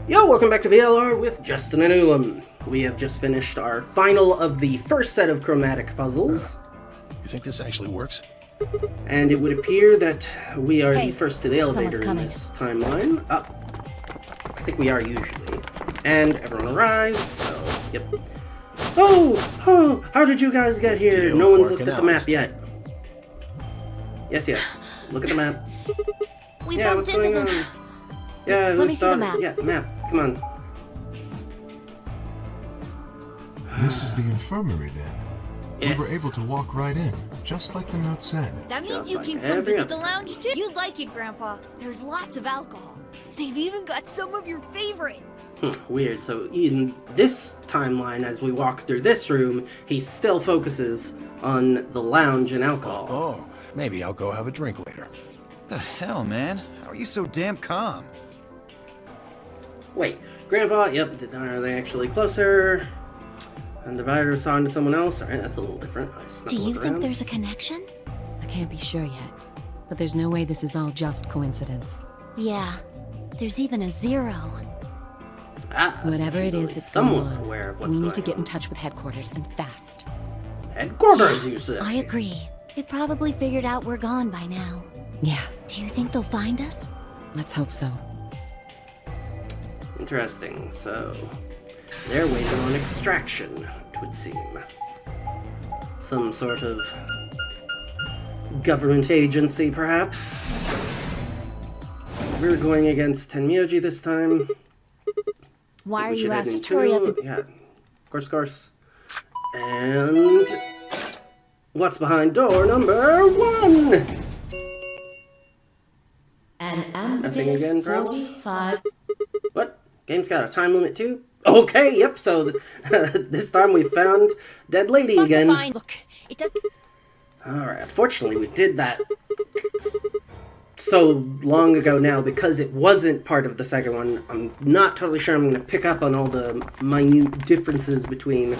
Yo, welcome back to VLR with Justin and Ulam. We have just finished our final of the first set of chromatic puzzles. You think this actually works? And it would appear that we are the Hey, first to the elevator in this timeline. I think we are usually. And everyone arrives, so, yep. Oh, how did you guys get here? No one's looked at the map yet. Yes, look at the map. We bumped into them. Yeah, let me see the map. Yeah, map. Come on. This is the infirmary then. Yes. We were able to walk right in, just like the note said. That means Just you like can come every visit the other. lounge too. You'd like it, Grandpa. There's lots of alcohol. They've even got some of your favorite. Weird. So in this timeline, as we walk through this room, he still focuses on the lounge and alcohol. Oh, maybe I'll go have a drink later. The hell, man? How are you so damn calm? Wait, Grandpa, yep, are they actually closer? And Divider was talking to someone else? Alright, that's a little different. Do you think there's a connection? I can't be sure yet, but there's no way this is all just coincidence. Yeah. There's even a 0. Whatever it is that's going someone on, aware of what's we need going to get on. in touch with headquarters and fast. Headquarters, you say? I agree. They've probably figured out we're gone by now. Yeah, Do you think they'll find us? let's hope so. Interesting, so... They're waiting on extraction, it would seem. Some sort of... government agency, perhaps? We're going against Tenmyoji this time. Why are We you should head asked? Just into- hurry up and... Yeah, of course. And... What's behind door number 1? Nothing again, perhaps? 45. What? Game's got a time limit too? Okay, yep, so this time we found Dead Lady again. Fine. Look, it does. Alright, unfortunately we did that so long ago now because it wasn't part of the second one. I'm not totally sure I'm going to pick up on all the minute differences between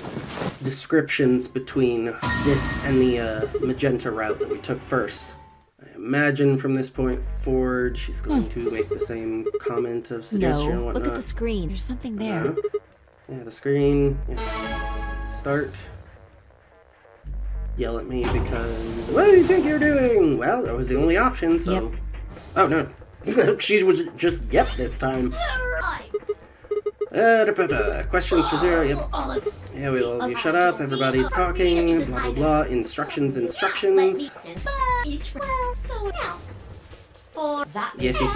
descriptions between this and the magenta route that we took first. I imagine from this point forward she's going to make the same comment of suggestion and No, whatnot. look at the screen. There's something there. Yeah, the screen. Yeah. Start. Yell at me because... What do you think you're doing? Well, that was the only option, so... Yep. Oh, no. She was just yep this time. Questions for 0, yep. Yeah, we all you shut up, everybody's talking, blah blah blah, instructions. Yes.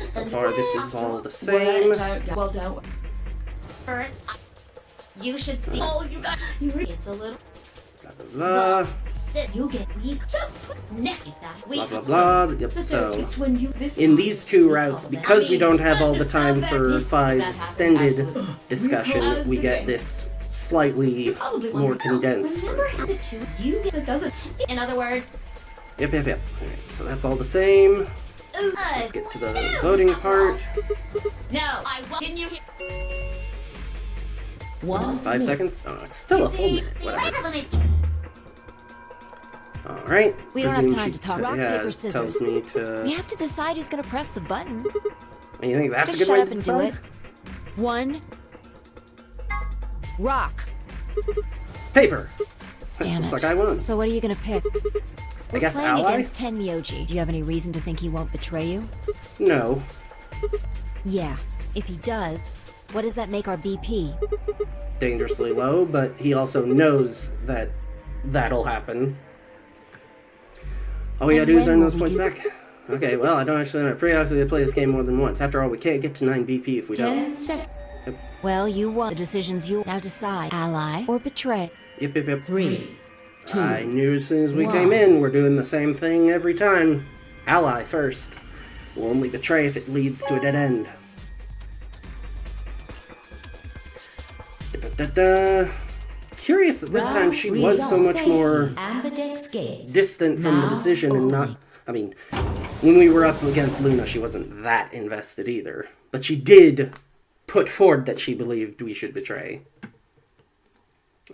So far this is all the same. First, you should see. Oh, you got. It's a little. Blah blah Sit. You get weak. Just put next to that. blah blah blah. Yep, so in these two routes, because we don't have all the time for 5 extended discussion, we get this slightly more condensed Remember version. how the two you get a dozen. In other words, Yep. Alright, so that's all the same. Let's get to the voting part. no, I won't. Didn't you hear? 5 seconds? Oh, it's still a full minute. See, Whatever. I have a nice. Alright. We don't have presume time she to talk. Rock, yeah, paper, scissors. tells me to... We have to decide who's gonna press the button. You think that's Just a good shut way up to and do decide? it. 1. Rock. Paper. Damn Looks it. like I won. So what are you gonna pick? I guess Playing ally? against Tenmyoji. Do you have any reason to think he won't betray you? No. Yeah. If he does, what does that make our BP? Dangerously low, but he also knows that that'll happen. All we gotta And do is when earn will those we points do- back. Okay, well, I don't actually know. Pretty obviously to play this game more than once. After all, we can't get to 9 BP if we don't. Well, you won. The decision's you. Now decide. Ally or betray? Yep. 3, 2, I knew as soon as we came in, we're doing the same thing every time. Ally first. We'll only betray if it leads to a dead end. Da-da-da. Curious that this time she was so much more distant from the decision and not... I mean, when we were up against Luna, she wasn't that invested either. But she did put forward that she believed we should betray.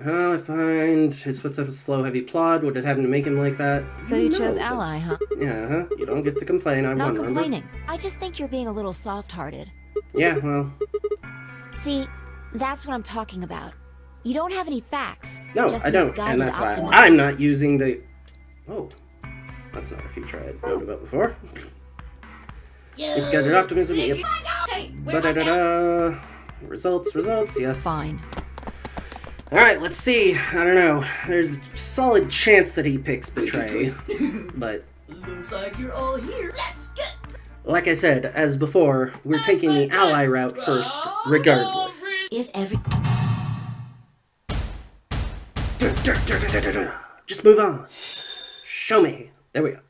I find his footsteps slow, heavy plod. Would it happen to make him like that? So you No, chose but- ally, huh? Yeah, you don't get to complain. I Not won, remember? complaining. I just think you're being a little soft-hearted. Yeah, well, See, that's what I'm talking about. You don't have any facts. no, just I don't, and misguided that's why optimism. I'm not using the... Oh, that's not a feature I had known about before. Misguided optimism, yep. Ba-da-da-da. Results, yes. Fine. Alright, let's see. I don't know. There's a solid chance that he picks Betray, but... Looks like you're all here. Let's get. Like I said, as before, we're taking the ally route first, regardless. If every. Just move on. Show me. There we go.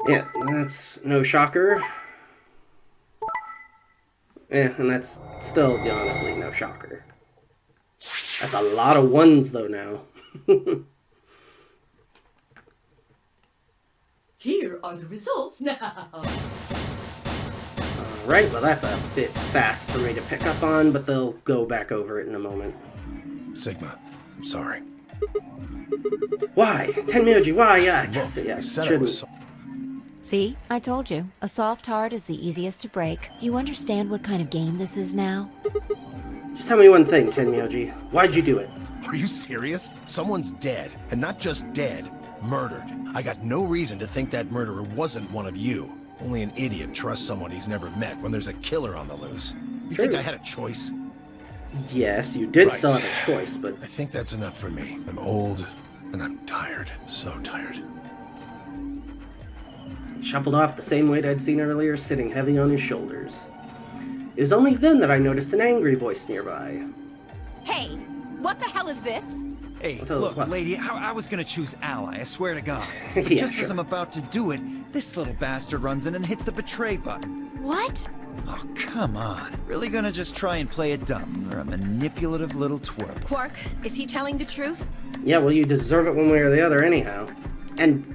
Yeah, that's no shocker. Yeah, and that's still, honestly, no shocker. That's a lot of ones, though, now. Here are the results now. Alright, well, that's a bit fast for me to pick up on, but they'll go back over it in a moment. Sigma, I'm sorry. Why? Tenmyoji, why? Yeah, I Look, guess, yeah, I said I shouldn't. was so See, I told you. A soft heart is the easiest to break. Do you understand what kind of game this is now? Just tell me one thing, Tenmyoji. Why'd you do it? Are you serious? Someone's dead, and not just dead, murdered. I got no reason to think that murderer wasn't one of you. Only an idiot trusts someone he's never met when there's a killer on the loose. You think True. I had a choice? Yes, you did Right. still have a choice, but... I think that's enough for me. I'm old, and I'm tired. So tired. He shuffled off the same weight I'd seen earlier, sitting heavy on his shoulders. It was only then that I noticed an angry voice nearby. Hey, what the hell is this? Hey, What the hell is look, what? lady, I was gonna choose ally, I swear to God. But Yeah, just sure. as I'm about to do it, this little bastard runs in and hits the betray button. What? Oh, come on. Really gonna just try and play it dumb? You're a manipulative little twerp. Quark, is he telling the truth? Yeah, well, you deserve it one way or the other anyhow. And...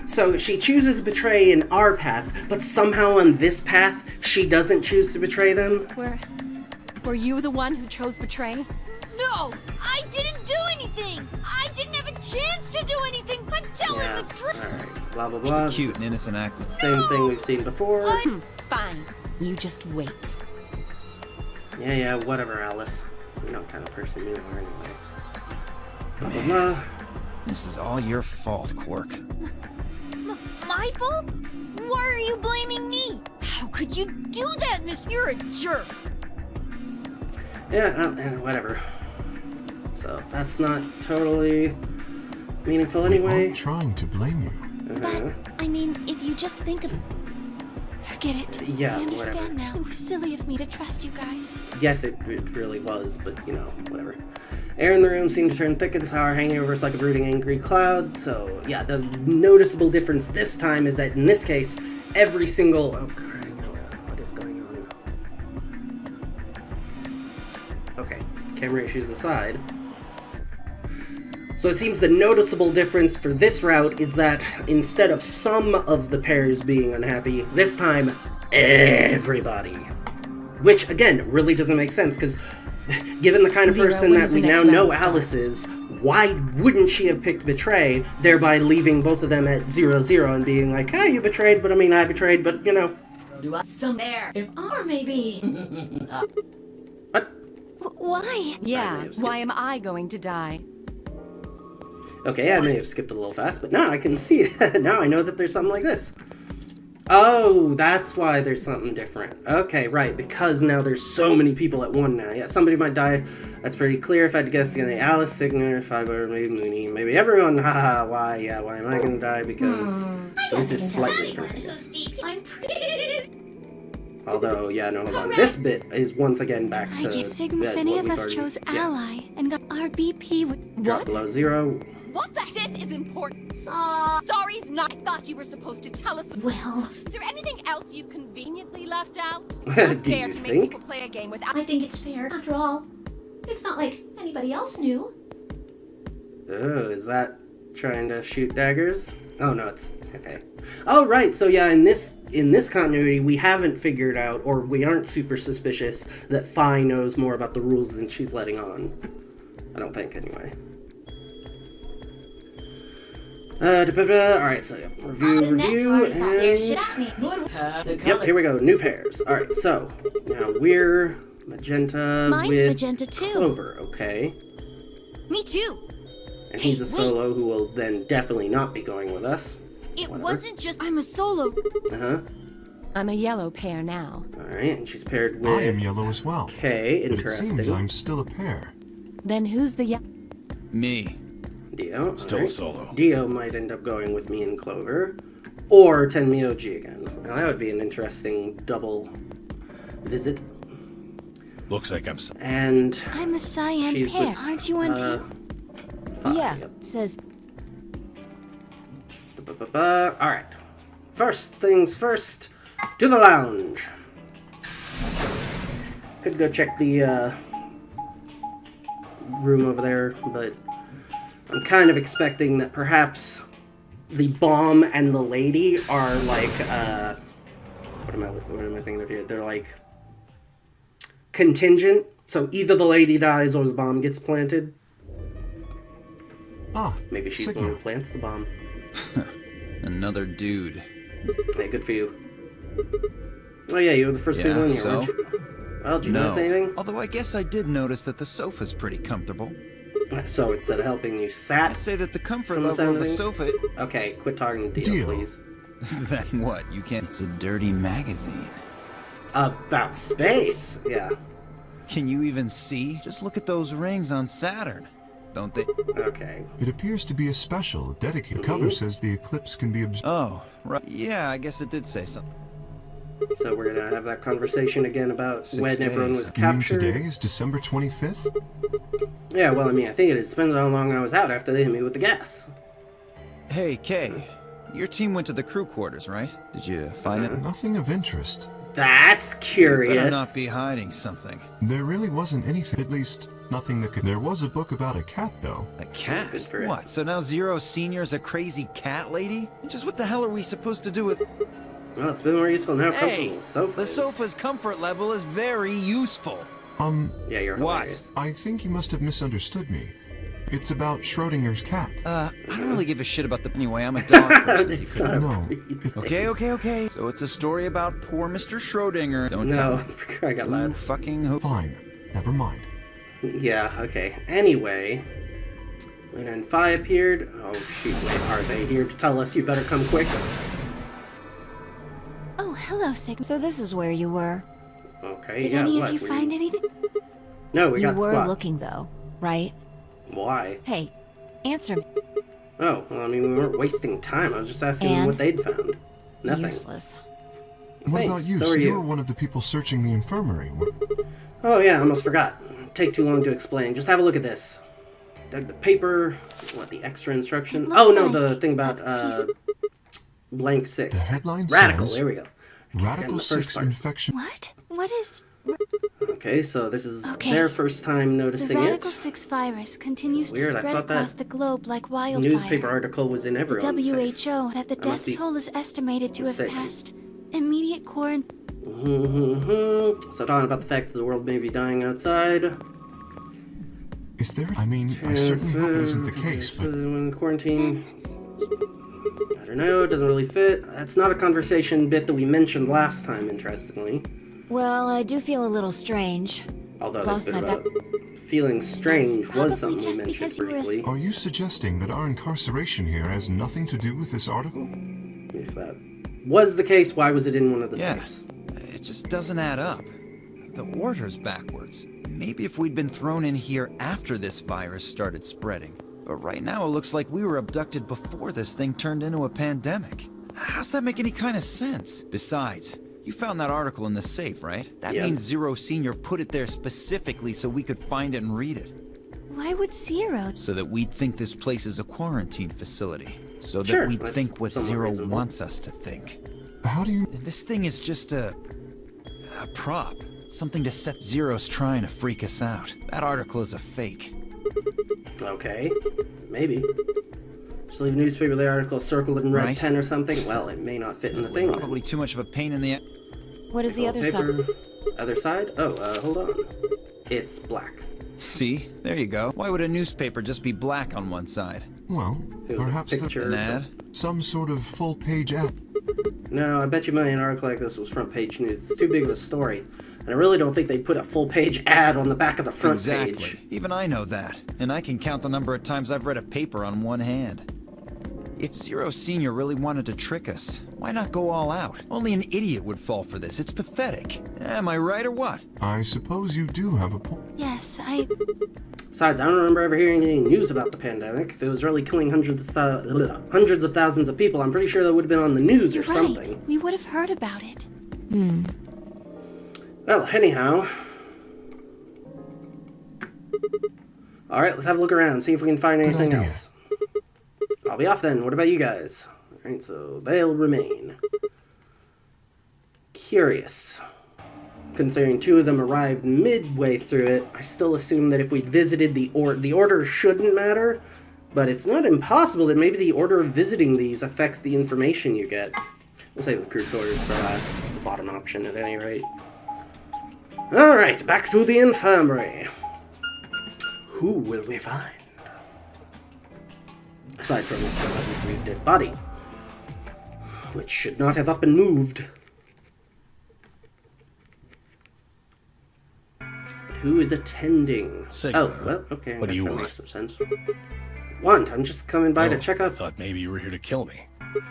So she chooses to betray in our path, but somehow on this path, she doesn't choose to betray them? Were you the one who chose betray? No, I didn't do anything. I didn't have a chance to do anything but tell Yeah, him the truth. alright. Blah, blah, blah. Cute and innocent act. Same thing we've seen before. Fine, you just wait. Yeah, whatever, Alice. You know what kind of person you are anyway. Blah, blah, blah. This is all your fault, Quark. My fault? Why are you blaming me? How could you do that, miss? You're a jerk. Yeah, whatever. So, that's not totally meaningful We anyway. aren't trying to blame you. Uh-huh. I mean, if you just think of... Forget it. Yeah, I understand whatever. now. It was silly of me to trust you guys. Yes, it really was, but, you know, whatever. Air in the room seemed to turn thick and sour, hanging over us like a brooding, angry cloud. So, yeah, the noticeable difference this time is that in this case, every single... Oh, crying out loud. What is going on? Okay, camera issues aside. So it seems the noticeable difference for this route is that instead of some of the pairs being unhappy, this time, everybody. Which, again, really doesn't make sense, because given the kind of Zero, person when that does we the now next know round start? Alice is, why wouldn't she have picked Betray, thereby leaving both of them at 0-0 and being like, ah, you betrayed, but I mean, I betrayed, but, you know. Do us some there. Or maybe. What? Why? Yeah, why am I going to die? Okay, I may have skipped a little fast, but now I can see it. Now I know that there's something like this. Oh, that's why there's something different. Okay, right, because now there's so many people at one now. Yeah, somebody might die. That's pretty clear. If I had to guess, it's gonna be Alice, Signer, Fiber, maybe Mooney, maybe everyone. Haha, why? Yeah, why am I gonna die? Because so this is slightly different. I'm pretty. Although, yeah, no, hold on. This bit is once again back to I guess Sigma, if what any of we've us already- chose yeah, ally and got our BP would... drop What? below 0. What the? This is important. Sorry's not. I thought you were supposed to tell us. Well, Is there anything else you've conveniently left out? Do It's not you fair to make think? people play a game without. I think it's fair. After all, it's not like anybody else knew. Oh, is that trying to shoot daggers? Oh no, it's okay. Oh right, so yeah, in this continuity, we haven't figured out, or we aren't super suspicious that Fi knows more about the rules than she's letting on. I don't think, anyway. Alright, so review, and... Yep, here we go, new pairs. Alright, so, now we're magenta Mine's with magenta too. Clover, okay. Me too. And he's a Hey, solo who will then definitely not be going with us. It Whatever. wasn't just I'm a solo. Uh-huh. I'm a yellow pair now. Alright, and she's paired with... I am yellow as well. Okay, But it seems interesting. I'm still a pair. Then who's the Me. Dio. Still alright. solo. Dio might end up going with me and Clover. Or Tenmyoji again. Now that would be an interesting double visit. Looks like I'm. And I'm a cyan she's pair. with, Aren't you on team? Five, Yeah, yep. says Alright. First things first, to the lounge. Could go check the room over there, but I'm kind of expecting that perhaps the bomb and the lady are like, what am I thinking of here? They're like contingent, so either the lady dies or the bomb gets planted. Ah, Maybe she's the one signal. who plants the bomb. Another dude. Hey, good for you. Oh yeah, you were the first Yeah, people in here, so? weren't you? Well, did you No. notice anything? Although I guess I did notice that the sofa's pretty comfortable. So instead of helping you I'd sat... say that the comfort From the level sound of the of sofa... Okay, quit talking to Dio, Dio. please. Then what? You can't... It's a dirty magazine. About space, yeah. Can you even see? Just look at those rings on Saturn. Don't they? Okay. It appears to be a special, dedicated. The cover says the eclipse can be observed. Oh, right. Yeah, I guess it did say something. So we're gonna have that conversation again about 6 when everyone days. was You mean captured. today is December 25th? Yeah, well, I mean, I think it depends on how long I was out after they hit me with the gas. Hey, Kay. Your team went to the crew quarters, right? Did you find it? Nothing of interest. That's curious. Better not be hiding something. There really wasn't anything, at least nothing that could... There was a book about a cat, though. A cat? Good for it. What? So now Zero Senior's a crazy cat lady? Just what the hell are we supposed to do with... Well, it's been more useful now. Hey, Comfortable sofa. the sofa's comfort level is very useful. Yeah, you're What? hilarious. I think you must have misunderstood me. It's about Schrodinger's cat. I don't really give a shit about the... Anyway, I'm a dog person. if you It's couldn't- not a No. Okay, okay. So it's a story about poor Mr. Schrodinger. Don't tell No, me. for crying out Who loud. fucking who? Fine. Never mind. Yeah, okay. Anyway, when N5 appeared... Oh, shoot, wait, are they here to tell us you better come quick? Oh, hello, Sigma. so. This is where you were. Okay, Did yeah, any what? of you Were find anything? No, we You got were squat. looking though, right? Why? Hey, answer me. Oh, well, I mean, we weren't wasting time. I was just asking And? what they'd found. Nothing. Useless. What Thanks, about you? so So are you you. were one of the people searching the infirmary. Oh, yeah, I almost forgot. Take too long to explain. Just have a look at this. The paper, what, the extra instruction? It looks Oh, no, like the thing about, a piece of- blank 6. The headline Radical, says, there we go. Radical the first 6 part. infection. What? What is... Okay, so this is Okay. their first time The noticing Radical it. 6 virus continues Weird, to I spread thought that across the globe like wildfire. Newspaper article was in The everyone's safe. WHO that the That must death be toll is estimated to have mistaken. passed immediate quarantine. So talking about the fact that the world may be dying outside. Is there? I mean, I certainly hope it isn't the case, but When quarantine... I don't know, it doesn't really fit. That's not a conversation bit that we mentioned last time, interestingly. Well, I do feel a little strange. Although this Lost bit my about feeling strange probably was something we just mentioned because you were briefly. are you suggesting that our incarceration here has nothing to do with this article? If that was the case, why was it in one of the Yeah. safes? It just doesn't add up. The order's backwards. Maybe if we'd been thrown in here after this virus started spreading. But right now it looks like we were abducted before this thing turned into a pandemic. How's that make any kind of sense? Besides, you found that article in the safe, right? That Yeah. means Zero Senior put it there specifically so we could find it and read it. Why would Zero? So that we'd think this place is a quarantine facility. So that Sure, we'd that's think what somewhat Zero reasonable. wants us to think. How do you... This thing is just a prop. Something to set. Zero's trying to freak us out. That article is a fake. Okay, maybe. Just leave newspaper the article circled in red Right. pen or something. Well, it may not fit in the thing. then. Probably too much of a pain in the... What is the other side? Paper. Other side? Oh, hold on. It's black. See? There you go. Why would a newspaper just be black on one side? Well, It was a perhaps picture. An ad? some sort of full-page ad. No, I bet you money an article like this was front page news. It's too big of a story. And I really don't think they'd put a full page ad on the back of the front Exactly. page. Even I know that. And I can count the number of times I've read a paper on one hand. If Zero Senior really wanted to trick us, why not go all out? Only an idiot would fall for this. It's pathetic. Am I right or what? I suppose you do have a point. Yes, Besides, I don't remember ever hearing any news about the pandemic. If it was really killing hundreds of thousands of people, I'm pretty sure that would have been on the news or you're something. right. We would have heard about it. Well, anyhow. Alright, let's have a look around, see if we can find anything idea. else. I'll be off then. What about you guys? Alright, so they'll remain. Curious. Considering two of them arrived midway through it, I still assume that if we'd visited the order shouldn't matter, but it's not impossible that maybe the order of visiting these affects the information you get. We'll save the crude orders for last. It's the bottom option at any rate. Alright, back to the infirmary. Who will we find? Aside from obviously a dead body, which should not have up and moved. Who is attending? Sigma. Oh, well, okay. What do you that want? makes some sense. Want? I'm just coming by to Oh, check I up. thought maybe you were here to kill me.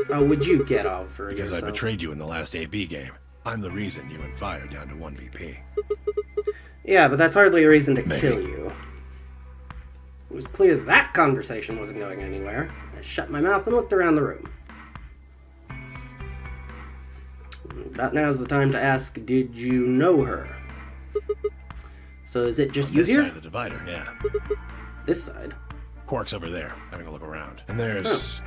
Oh, would you get off for Because I yourself? betrayed you in the last AB game. I'm the reason you and Fire down to 1 BP. Yeah, but that's hardly a reason to Maybe. kill you. It was clear that conversation wasn't going anywhere. I shut my mouth and looked around the room. About now's the time to ask, did you know her? So is it just you This here? side of the divider, yeah. This side? Quark's over there, having a look around. And there's...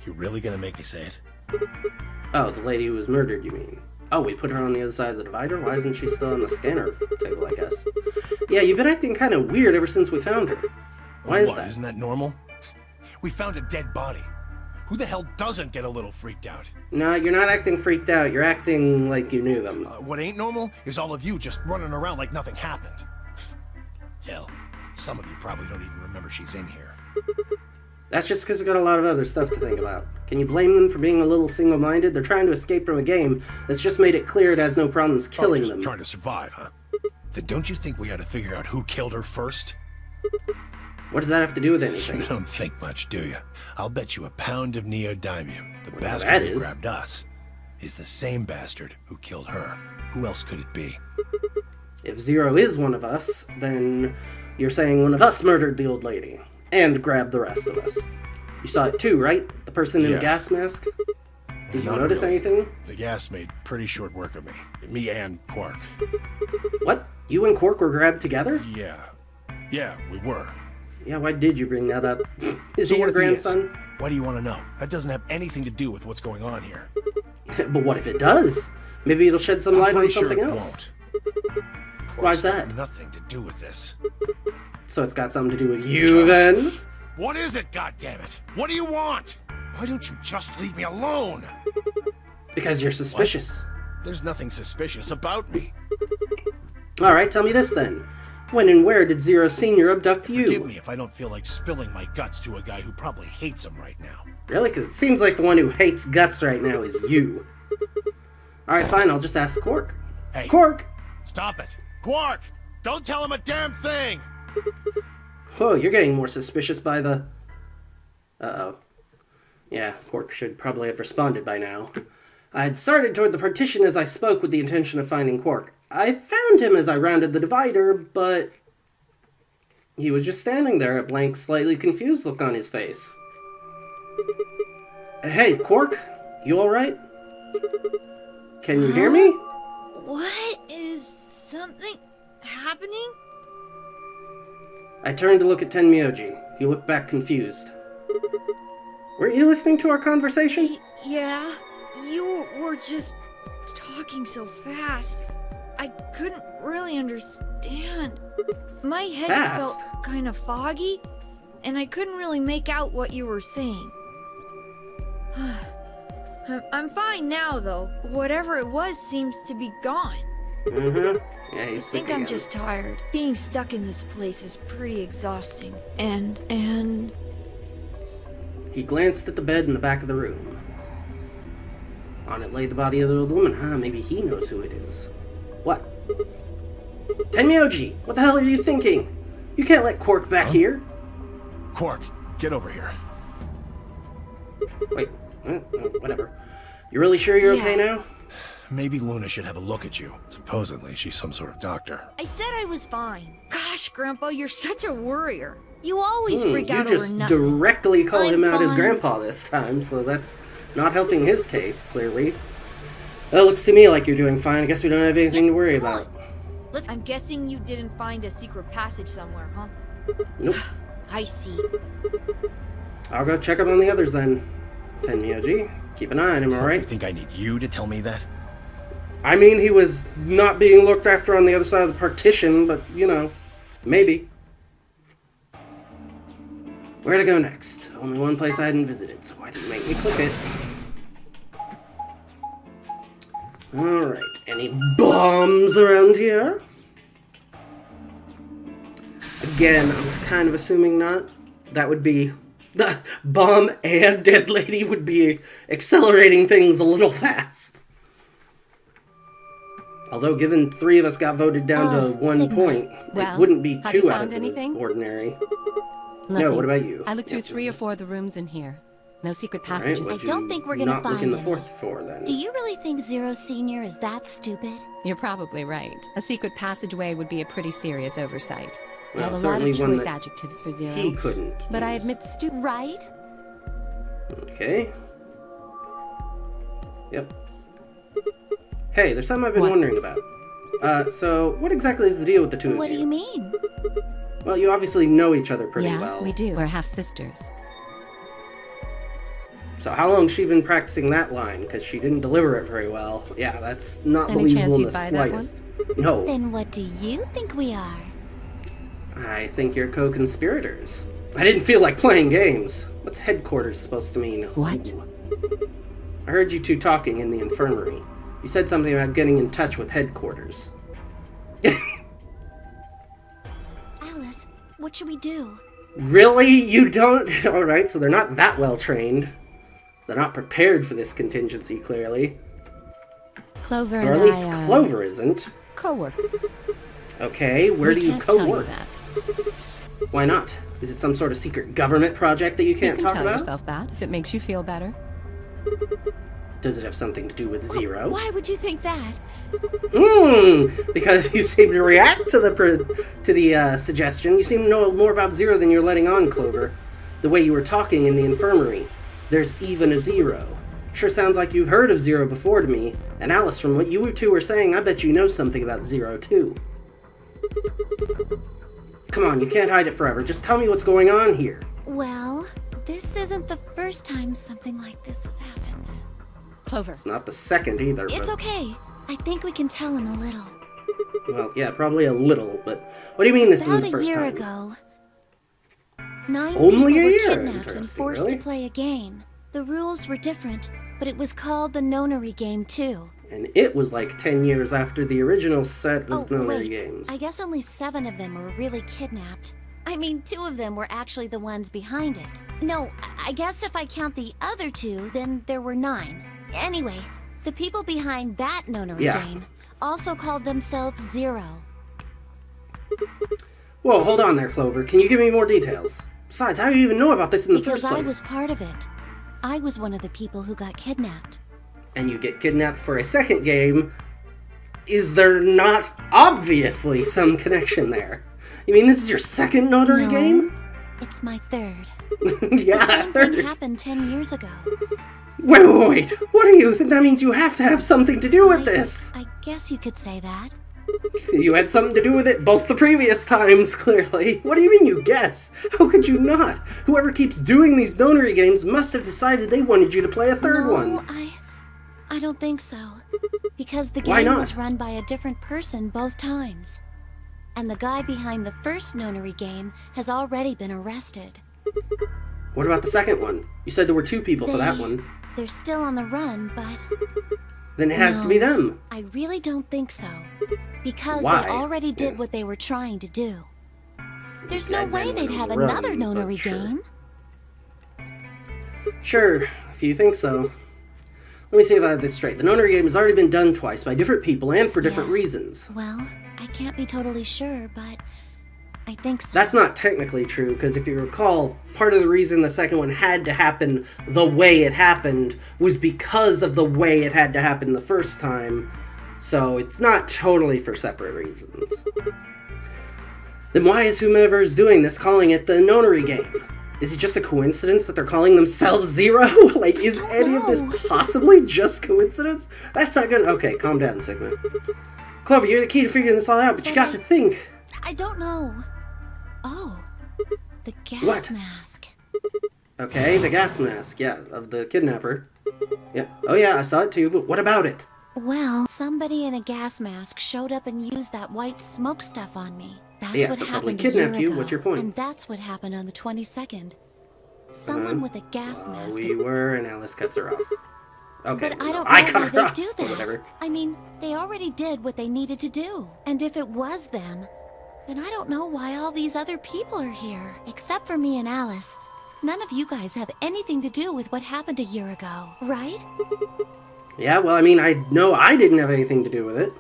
You really gonna make me say it? Oh, the lady who was murdered, you mean? Oh, we put her on the other side of the divider? Why isn't she still on the scanner table, I guess? Yeah, you've been acting kind of weird ever since we found her. Why is What, that? isn't that normal? We found a dead body. Who the hell doesn't get a little freaked out? No, you're not acting freaked out. You're acting like you knew them. What ain't normal is all of you just running around like nothing happened. Hell, some of you probably don't even remember she's in here. That's just because we've got a lot of other stuff to think about. Can you blame them for being a little single-minded? They're trying to escape from a game that's just made it clear it has no problems killing just them. trying to survive, huh? Then don't you think we ought to figure out who killed her first? What does that have to do with You anything? don't think much, do you? I'll bet you a pound of neodymium. The Whatever that bastard who is. grabbed us is the same bastard who killed her. Who else could it be? If Zero is one of us, then you're saying one of us murdered the old lady and grabbed the rest of us. You saw it too, right? The person in the Yeah. gas mask? Did you Not notice really. anything? The gas made pretty short work of me. Me and Quark. What? You and Quark were grabbed together? Yeah. Yeah, we were. Yeah, why did you bring that up? Is So he what your if he is? grandson? Why do you want to know? That doesn't have anything to do with what's going on here. But what if it does? Maybe it'll shed some light I'm on pretty sure something it else. won't. Why's Quark's got that? Nothing to do with this. So it's got something to do with you then? What is it, goddammit? What do you want? Why don't you just leave me alone? Because you're suspicious. There's nothing suspicious about me. Alright, tell me this then. When and where did Zero Senior abduct you? Forgive me if I don't feel like spilling my guts to a guy who probably hates him right now. Really? Because it seems like the one who hates guts right now is you. Alright, fine, I'll just ask Quark. Hey, Quark! stop it. Quark! Don't tell him a damn thing! Whoa, you're getting more suspicious by the... Uh-oh. Yeah, Quark should probably have responded by now. I had started toward the partition as I spoke with the intention of finding Quark. I found him as I rounded the divider, but... he was just standing there, a blank, slightly confused look on his face. Hey, Quark? You alright? Can you hear me? What? Is something happening? I turned to look at Tenmyoji. He looked back confused. Were you listening to our conversation? Yeah, you were just talking so fast. I couldn't really understand. My head Fast? felt kind of foggy, and I couldn't really make out what you were saying. I'm fine now, though. Whatever it was seems to be gone. Mm-hmm. Yeah, I he's think sick I'm again. just tired. Being stuck in this place is pretty exhausting. And He glanced at the bed in the back of the room. On it lay the body of the old woman. Maybe he knows who it is. What? Tenmyoji, what the hell are you thinking? You can't let Quark back here. Quark, get over here. Wait, whatever. You really sure you're okay now? Maybe Luna should have a look at you. Supposedly, she's some sort of doctor. I said I was fine. Gosh, Grandpa, you're such a worrier. You always freak You out just over nothing. directly called I'm him out as fine. grandpa this time, so that's not helping his case, clearly. Well, it looks to me like you're doing fine. I guess we don't have anything to worry about. I'm guessing you didn't find a secret passage somewhere, huh? Nope. I see. I'll go check up on the others then. Tenmyoji, keep an eye on him, You alright? think I need you to tell me that? I mean, he was not being looked after on the other side of the partition, but, you know, maybe. Where to go next? Only one place I hadn't visited, so why didn't you make me click it? Alright, any bombs around here? Again, I'm kind of assuming not. That would be... The bomb and dead lady would be accelerating things a little fast. Although, given 3 of us got voted down to 1 Sigma. point, Well, it wouldn't be have 2 you out of found the anything? ordinary. Nothing. No, what about you? I looked through Yes, 3 or 4 of the rooms in here. No secret Alright, passages. what'd I don't you think we're gonna not look in find the any. 4th for, then? Do you really think Zero Senior is that stupid? You're probably right. A secret passageway would be a pretty serious oversight. I Well, have a lot certainly of one choice that adjectives for Zero. He couldn't. But I use. admit Right? Okay. Yep. Hey, there's something I've been What? wondering about. So, what exactly is the deal with the 2 What of do you? you mean? Well, you obviously know each other pretty yeah, well. we do. We're half sisters. So how long's she been practicing that line? Because she didn't deliver it very well. Yeah, that's not Any believable chance in you'd the buy that one? slightest. No. Then what do you think we are? I think you're co-conspirators. I didn't feel like playing games. What's headquarters supposed to mean? What? Ooh. I heard you 2 talking in the infirmary. You said something about getting in touch with headquarters. Alice, what should we do? Really? You don't? Alright, so they're not that well trained. They're not prepared for this contingency, clearly. Clover Or and at least I are Clover isn't. co-workers. Okay, where We do you can't tell co-work? that. Why not? Is it some sort of secret government project that you You can't can talk tell about? yourself that if it makes you feel better. Does it have something to do with Zero? Why would you think that? Because you seem to react to the suggestion. You seem to know more about Zero than you're letting on, Clover. The way you were talking in the infirmary. There's even a Zero. Sure sounds like you've heard of Zero before to me. And Alice, from what you 2 were saying, I bet you know something about Zero, too. Come on, you can't hide it forever. Just tell me what's going on here. Well, this isn't the first time something like this has happened. Clover. It's not the second either, It's but... okay. I think we can tell him a little. Well, yeah, probably a little, but... What do you mean this About isn't the a first year time? ago, 9 Only people a were year? kidnapped and Interesting, forced really? to play a game. The rules were different, but it was called the Nonary game too. And it was like 10 years after the original set Oh, of Nonary wait. games. I guess only 7 of them were really kidnapped. I mean, 2 of them were actually the ones behind it. No, I guess if I count the other 2, then there were 9. Anyway, the people behind that Nonary Yeah. game also called themselves Zero. Whoa, hold on there, Clover. Can you give me more details? Besides, how do you even know about this in the Because first I place? was part of it. I was one of the people who got kidnapped. And you get kidnapped for a second game. Is there not obviously some connection there? You mean this is your second Notary No, game? It's my 3rd. Yeah, The same third. thing happened 10 years ago. Wait. What do you think? That means you have to have something to do with this. I guess you could say that. You had something to do with it both the previous times, clearly. What do you mean you guess? How could you not? Whoever keeps doing these Nonary games must have decided they wanted you to play a third No, one. I don't think so. Because the Why game not? was run by a different person both times. And the guy behind the first Nonary game has already been arrested. What about the second one? You said there were 2 people for that one. They're still on the run, but Then it has to be No, them. I really don't think so. Because Why? they already did what they were trying to do. There's no And way then they'd went have on the another run, but nonary sure. game. Sure, if you think so. Let me see if I have this straight. The nonary game has already been done twice by different people and for different Yes. reasons. Well, I can't be totally sure, but I think so. That's not technically true, because if you recall, part of the reason the second one had to happen the way it happened was because of the way it had to happen the first time, so it's not totally for separate reasons. Then why is whomever is doing this calling it the nonary game? Is it just a coincidence that they're calling themselves Zero? Like, is any of this possibly just coincidence? That's not good. Okay, calm down, Sigma. Clover, you're the key to figuring this all out, but you got to think. I don't know. Oh, the gas What? mask. Okay, the gas mask, yeah, of the kidnapper. Yeah. Oh yeah, I saw it too, but what about it? Well, somebody in a gas mask showed up and used that white smoke stuff on me. That's Yeah, what so probably happened a year kidnapped you. ago. What's your point? And that's what happened on the 22nd. Someone with a gas mask. We were, and Alice cuts her off. Okay, But well, I don't I know cut why her they off, do or that. whatever. I mean, they already did what they needed to do. And if it was them, then I don't know why all these other people are here. Except for me and Alice. None of you guys have anything to do with what happened a year ago, right? Yeah, well, I mean, I know I didn't have anything to do with it.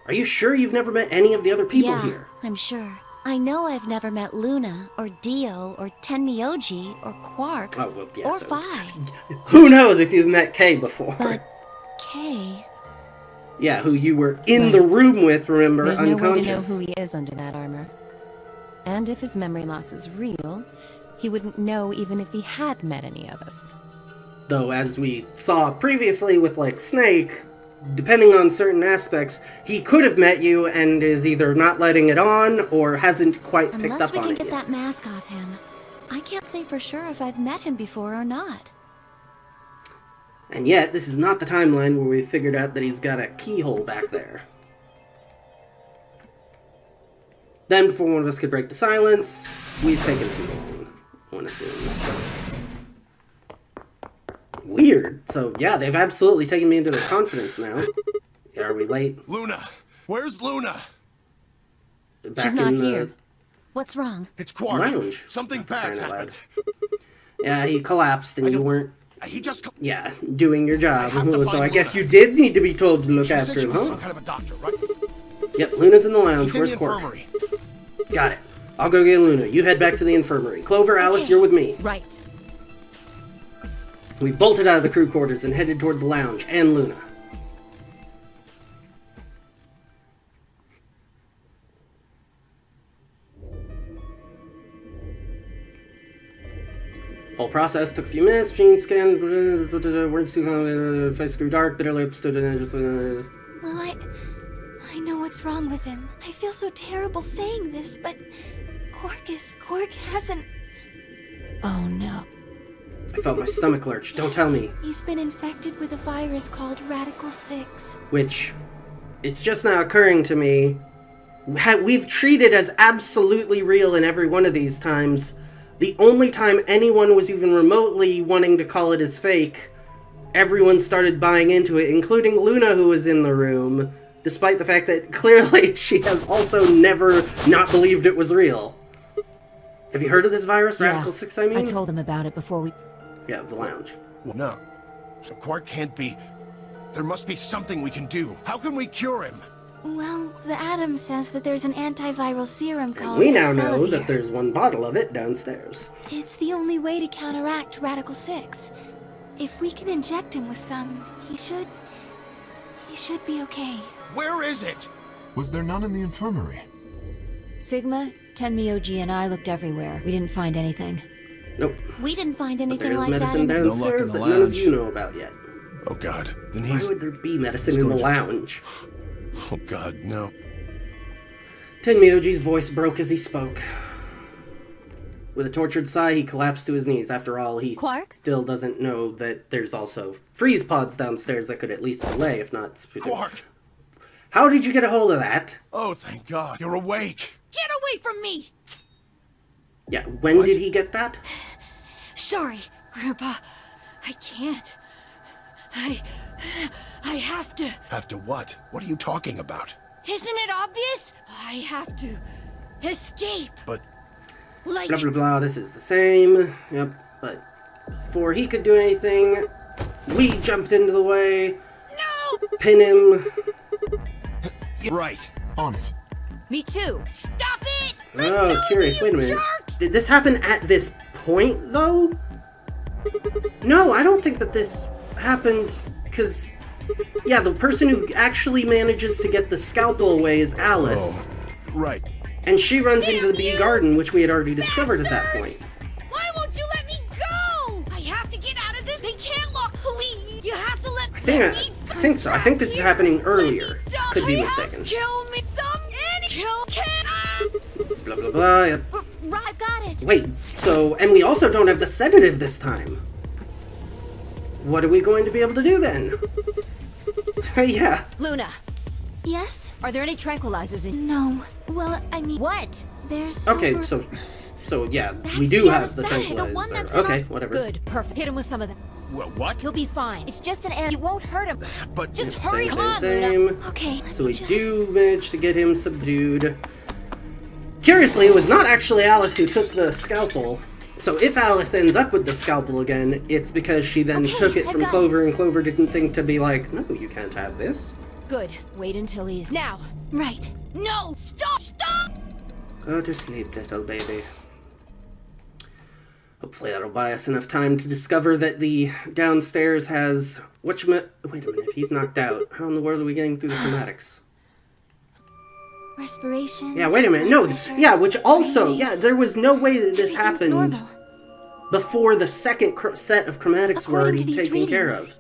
Are you sure you've never met any of the other people Yeah, here? I'm sure. I know I've never met Luna, or Dio, or Tenmyoji, or Quark, Oh, well, yeah, or so- Phi. Who knows if you've met Kay before? But Kay... Yeah, who you were in Right. the room with, remember, There's no unconscious. way to know who he is under that armor. And if his memory loss is real, he wouldn't know even if he had met any of us. Though, as we saw previously with, like, Snake, depending on certain aspects, he could have met you and is either not letting it on or hasn't quite picked Unless up we on can it get yet. that mask off him, I can't say for sure if I've met him before or not. And yet, this is not the timeline where we figured out that he's got a keyhole back there. Then, before one of us could break the silence, we've taken too long, one assumes. Weird. So, yeah, they've absolutely taken me into their confidence now. Are we late? Luna! Where's Luna? Back She's not in the here. What's wrong? It's Quark. lounge. Something For crying bad's out loud. happened. Yeah, he collapsed and you don't- weren't, He just... yeah, doing your job. I have to So find I guess Luna. you did need to be told to look She after said she him, was huh? some kind of a doctor, right? Yep, Luna's in the lounge. He's in Where's the Quark? infirmary. Got it. I'll go get Luna. You head back to the infirmary. Clover, Alice, Okay. you're with me. Right. We bolted out of the crew quarters and headed toward the lounge and Luna. Whole process took a few minutes. Machine scan. Words face grew dark. Bitter lips. Well, I know what's wrong with him. I feel so terrible saying this, but Quark hasn't... Oh no. I felt my stomach lurch. Don't tell me. He's been infected with a virus called Radical 6. Which, it's just now occurring to me, we've treated as absolutely real in every one of these times. The only time anyone was even remotely wanting to call it as fake, everyone started buying into it, including Luna, who was in the room, despite the fact that clearly she has also never not believed it was real. Have you heard of this virus, Radical 6, I mean? I told him about it before we... Yeah, the lounge. Well, no. So Quark can't be... There must be something we can do. How can we cure him? Well, the Atom says that there's an antiviral serum And called we now know Accelavir. that there's one bottle of it downstairs. It's the only way to counteract Radical 6. If we can inject him with some, he should be okay. Where is it? Was there none in the infirmary? Sigma, Tenmyoji, and I looked everywhere. We didn't find anything. Nope. We didn't find But anything there's like that medicine in the... No luck in downstairs the that none of lounge. you know about yet. Oh, God. Then Why he's... would there be medicine in the going to- lounge? Oh, God, no. Tenmyoji's voice broke as he spoke. With a tortured sigh, he collapsed to his knees. After all, he Quark? still doesn't know that there's also freeze pods downstairs that could at least delay, if not... Quark! How did you get a hold of that? Oh, thank God. You're awake. Get away from me! Yeah, when did he get that? Sorry, Grandpa. I can't. I have to. Have to what? What are you talking about? Isn't it obvious? I have to escape. But Like, Blah blah blah, this is the same. Yep, but before he could do anything, we jumped into the way, no! pin him. Right. On it. Me too. Stop it! Oh, curious, wait a minute. Did this happen at this point, though? No, I don't think that this happened, because, yeah, the person who actually manages to get the scalpel away is Alice. right. And she runs into the Damn bee you, garden, which we had already discovered at that bastards! point. Why won't you let me go? I have to get out of this. They can't lock. Please, you have to let I think so. I think this is happening earlier. Could be mistaken. Kill me kill Blah blah blah. Yep. I've got it. Wait, so, and we also don't have the sedative this time. What are we going to be able to do then? Yeah. Luna, Yes? are there any tranquilizers in? No. Well, I mean, What? there's Okay, so yeah, we That's do the have the anesthetic, the one tranquilizer. that's in Okay, our- whatever. Good, perfect. Hit him with some of that. What? He'll be fine. It's just an ant. It won't hurt him. But Just hurry, Same, come on, same, Luna. same. Okay. So we do manage to get him subdued. Curiously, it was not actually Alice who took the scalpel. So if Alice ends up with the scalpel again, it's because she then Okay, took it I've from got Clover, and Clover didn't think to be like, no, you can't have this. Good. Wait until he's now. Right. No! Stop! Go to sleep, little baby. Hopefully that'll buy us enough time to discover that the downstairs has... Wait a minute, if he's knocked out, how in the world are we getting through the chromatics? Respiration. Yeah, wait a minute, blood no, pressure, yeah, which also, brain yeah, waves. there was no way that this Everything's happened normal. before the second set of chromatics were According already to these taken care readings. of.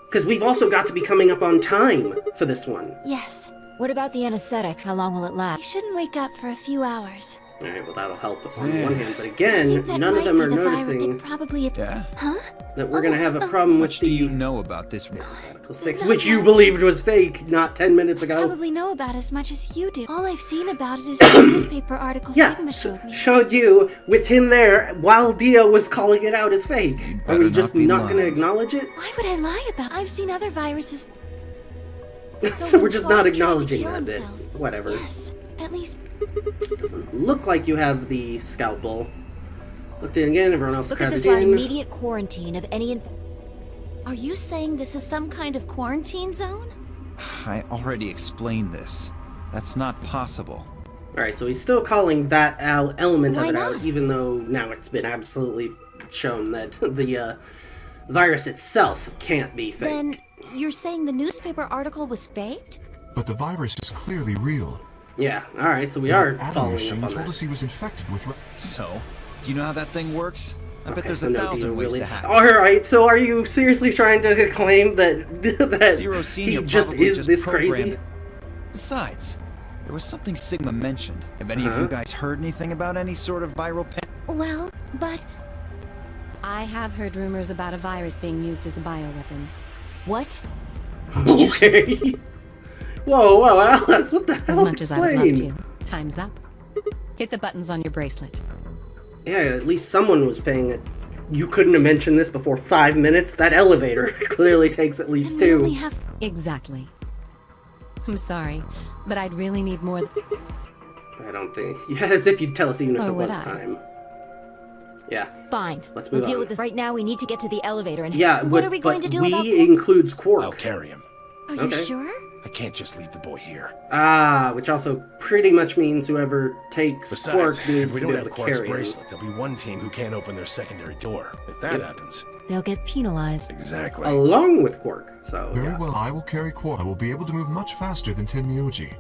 Because we've also got to be coming up on time for this one. Yes. What about the anesthetic? How long will it You last? shouldn't wake up for a few hours. Alright, well that'll help on Yeah. one hand, but I again, think that none of might them be are the virus. noticing It probably. Yeah? Huh? that we're gonna have a problem with Much do you the know about this? Article 6, Not which you much. believed was fake not 10 minutes ago. Probably know about as much as you do. All I've seen about it is the newspaper article Yeah, Sigma showed me. showed you with him there while Dio was calling it out as fake. Are better we not just be not going to lying. acknowledge it? Why would I lie about? I've seen other viruses. So we're when just Clark not tried to acknowledging kill that bit. himself. Whatever. Yes. At least Doesn't look like you have the scalpel. Looked in again, everyone else Look at crowded this line. in. Immediate quarantine of any. Are you saying this is some kind of quarantine zone? I already explained this. That's not possible. Alright, so he's still calling that element of Why it not? out, even though now it's been absolutely shown that the virus itself can't be fake. Then you're saying the newspaper article was faked? But the virus is clearly real. Yeah, alright, so we are That Adam following machine up on told that. us he was infected with. So, do you know how that thing works? I bet Okay, there's so a no, do you thousand ways really? to hack it. Alright, so are you seriously trying to claim that Zero Senior he just probably is this programmed crazy? it. Besides, there was something Sigma mentioned. Have any of you guys heard anything about any sort of viral Well, but I have heard rumors about a virus being used as a bioweapon. What? Okay. Whoa, Alice, what the As hell? much as I would love Explain. to. Time's up. Hit the buttons on your bracelet. Yeah, at least someone was paying it. You couldn't have mentioned this before 5 minutes. That elevator clearly takes at least and we only 2. have. Exactly. I'm sorry, but I'd really need more. I don't think. Yeah, as if you'd tell us even if Or there would was I? time. Yeah. Fine. Let's We'll move deal on. with this right now. We need to get to the elevator and. Yeah, What are we going but to do we about- includes Quark. I'll carry him. Are you Okay. sure? I can't just leave the boy here. Which also pretty much means whoever takes Besides, Quark if needs we to don't be have able to Quark's carry him. bracelet, there'll be one team who can't open their secondary door. If that happens. They'll get penalized. Exactly. Along with Quark, so Very yeah. well, I will carry Quark. I will be able to move much faster than Tenmyoji.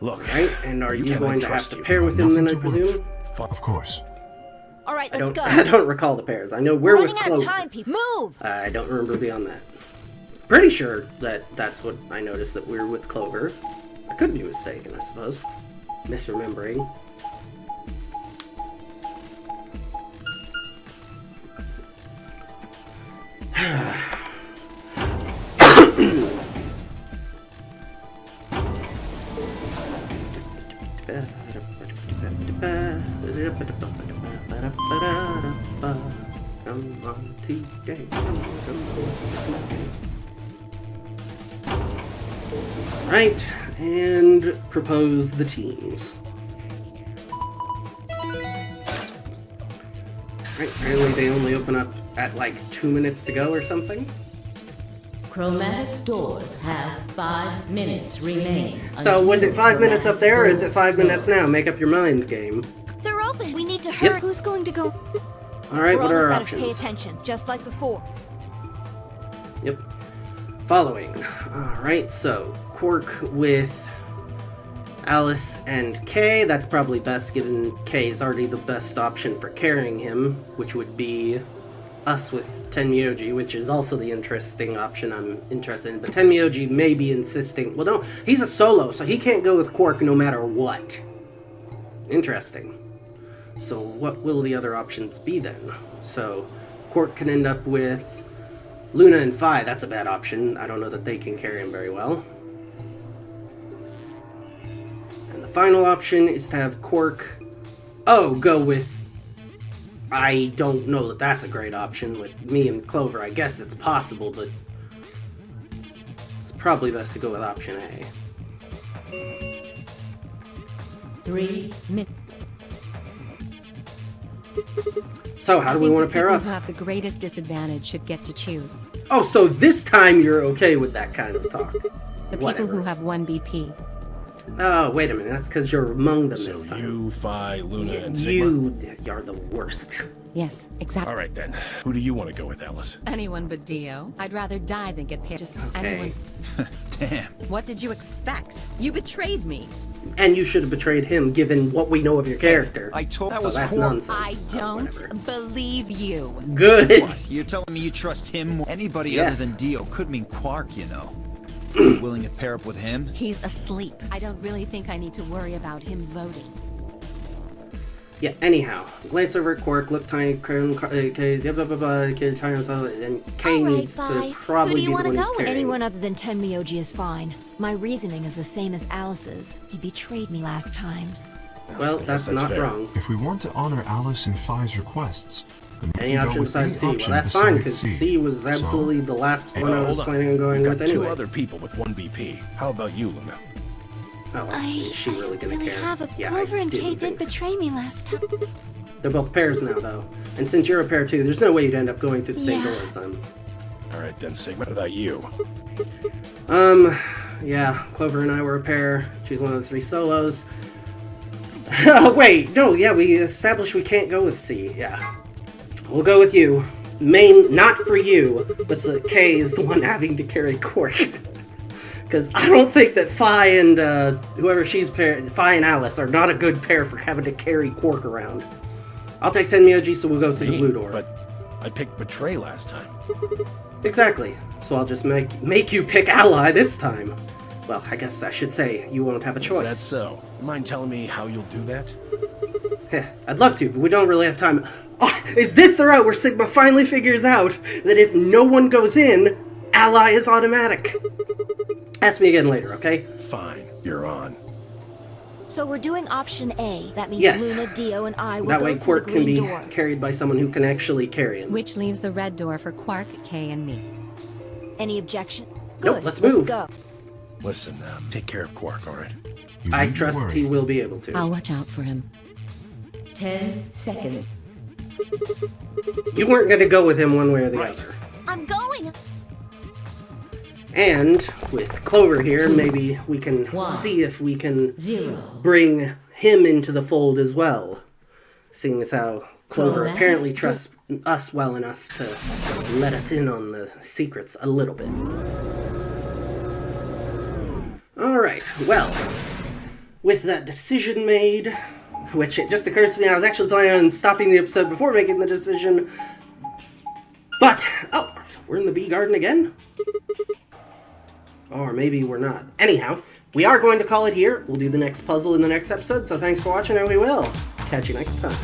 Look, Right, and are you can, I going to have trust to you. pair with him then, I Nothing to worry. presume? Of course. All right, I let's don't. go. I don't recall the pairs. I know we're with Running out of Clover. time, people. Move. I don't remember beyond that. Pretty sure that that's what I noticed, that we're with Clover. I could be mistaken, I suppose. Misremembering. Come on, TJ. Right, and propose the teams. Right, apparently they only open up at like 2 minutes to go or something. Chromatic doors have 5 minutes remaining. So was it 5 minutes up there or is it 5 doors minutes now? Make up your mind, game. They're open. We need to hurry. Yep. Who's going to go? Alright, We're what are almost our out of pay options? attention, just like before. Yep. Following. Alright, so Quark with Alice and Kay. That's probably best given Kay is already the best option for carrying him, which would be us with Tenmyoji, which is also the interesting option I'm interested in. But Tenmyoji may be insisting... Well, no, he's a solo, so he can't go with Quark no matter what. Interesting. So what will the other options be then? So Quark can end up with Luna and Phi. That's a bad option. I don't know that they can carry him very well. And the final option is to have Quark... go with... I don't know that that's a great option with me and Clover. I guess it's possible, but it's probably best to go with option A. 3 minutes. So how do we want to pair The up? people who have the greatest disadvantage should get to choose. Oh, so this time you're okay with that kind of talk. The Whatever. people who have 1 BP. Oh, wait a minute. That's because you're among them So this time. you, Phi, Luna, and Sigma? You're the worst. Yes, exactly. All right then. Who do you want to go with, Alice? Anyone but Dio. I'd rather die than get paid. Just Okay. anyone. Damn. What did you expect? You betrayed me. And you should have betrayed him, given what we know of your character. I told that So was that's Quark. nonsense. I Oh, don't whatever. believe you. Good. What? You're telling me you trust him more? Anybody Yes. other than Dio could mean Quark, you know. You willing to pair up with him? He's asleep. I don't really think I need to worry about him voting. Yeah, anyhow. Glance over at Quark, look tiny, and Kay needs Bye. to Who probably do be you the wanna one go who's with? carrying. Anyone other than Tenmyoji is fine. My reasoning is the same as Alice's. He betrayed me last time. Well, Yes, that's not fair. wrong. If we want to honor Alice and Phi's requests, then we Any can go option with besides any C? Well, option that's fine, besides because C was absolutely the last Hey, one I was hold on. planning on going We've with got two anyway. other people with 1 BP. How about you, Luna? Oh, is she really gonna really care? have a Yeah, Clover I and Kay didn't did think. betray me last time. They're both pairs now, though. And since you're a pair too, there's no way you'd end up going through the same Yeah. door as them. All right then, Sigma. What about you? Yeah, Clover and I were a pair. Choose one of the 3 solos. Oh, wait, no, yeah, we established we can't go with C, yeah. We'll go with you. Not for you, but so Kay is the one having to carry Quark. Because I don't think that Phi and whoever she's paired, Phi and Alice, are not a good pair for having to carry Quark around. I'll take Tenmyoji, so we'll go through the blue door. But I picked Betray last time. Exactly. So I'll just make you pick Ally this time. Well, I guess I should say you won't have a Is choice. that so? Mind telling me how you'll do that? Heh, I'd love to, but we don't really have time. Oh, is this the route where Sigma finally figures out that if no one goes in, Ally is automatic? Ask me again later, okay? Fine, you're on. So we're doing option A. That means Yes. Luna, Dio, and I will That go way through Quark the can green be door. carried by someone who can actually carry him. Which leaves the red door for Quark, Kay, and me. Any objection? Nope, Good. let's move. go. Listen, take care of Quark, all right? You I needn't trust worry. he will be able to. I'll watch out for him. 10 seconds. You weren't going to go with him one way or the Right. other. I'm going. And with Clover here, maybe we can One. see if we can 0. bring him into the fold as well. Seeing as how Clover Correct. apparently trusts us well enough to let us in on the secrets a little bit. Alright, well, with that decision made, which it just occurs to me I was actually planning on stopping the episode before making the decision, but, oh, we're in the bee garden again? Or maybe we're not. Anyhow, we are going to call it here. We'll do the next puzzle in the next episode, so thanks for watching, and we will catch you next time.